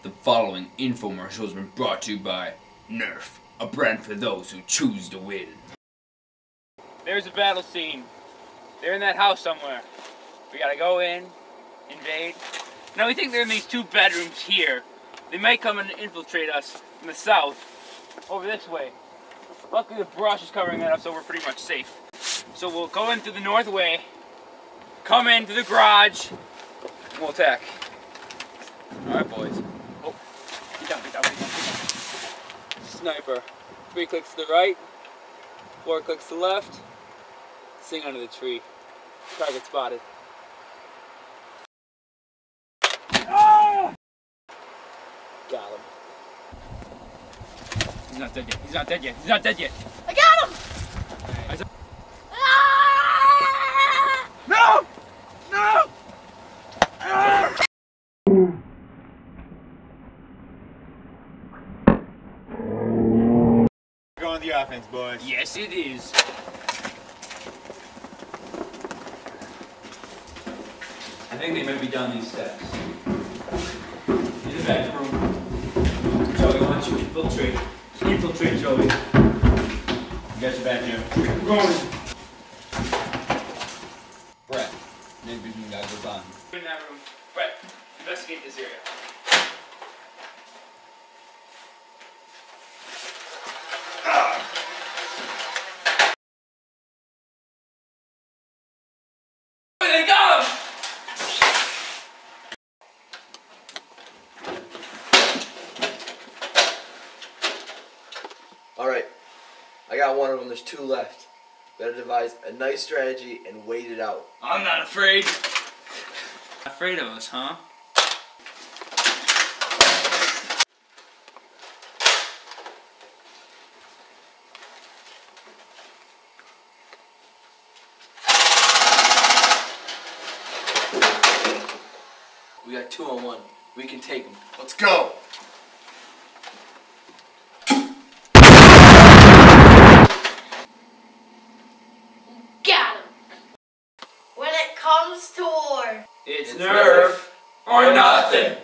The following infomercial has been brought to you by Nerf, a brand for those who choose to win. There's a battle scene. They're in that house somewhere. We gotta go in, invade. Now we think they're in these two bedrooms here. They might come and infiltrate us from the south, over this way. Luckily the brush is covering that up, so we're pretty much safe. So we'll go in through the north way, come in through the garage, and we'll attack. Alright boys. Oh, get down, get down, get down, get down. Sniper. 3 clicks to the right, 4 clicks to the left. Sing under the tree. Target spotted. Oh! Got him. He's not dead yet. He's not dead yet. He's not dead yet. I got him! Ah! No! No! Ah! Going the offense, boys. Yes, it is. I think they might be down these steps. In the back room. Joey, why don't you infiltrate? Infiltrate, Joey. You got your back, Jim. We're going. Brett, night vision goggles on. In that room. Brett, investigate this area. They got him! Alright, I got one of them, there's 2 left. Better devise a nice strategy and wait it out. I'm not afraid. Afraid of us, huh? We got 2 on 1. We can take them. Let's go. Got him! When it comes to war, It's Nerf or nothing.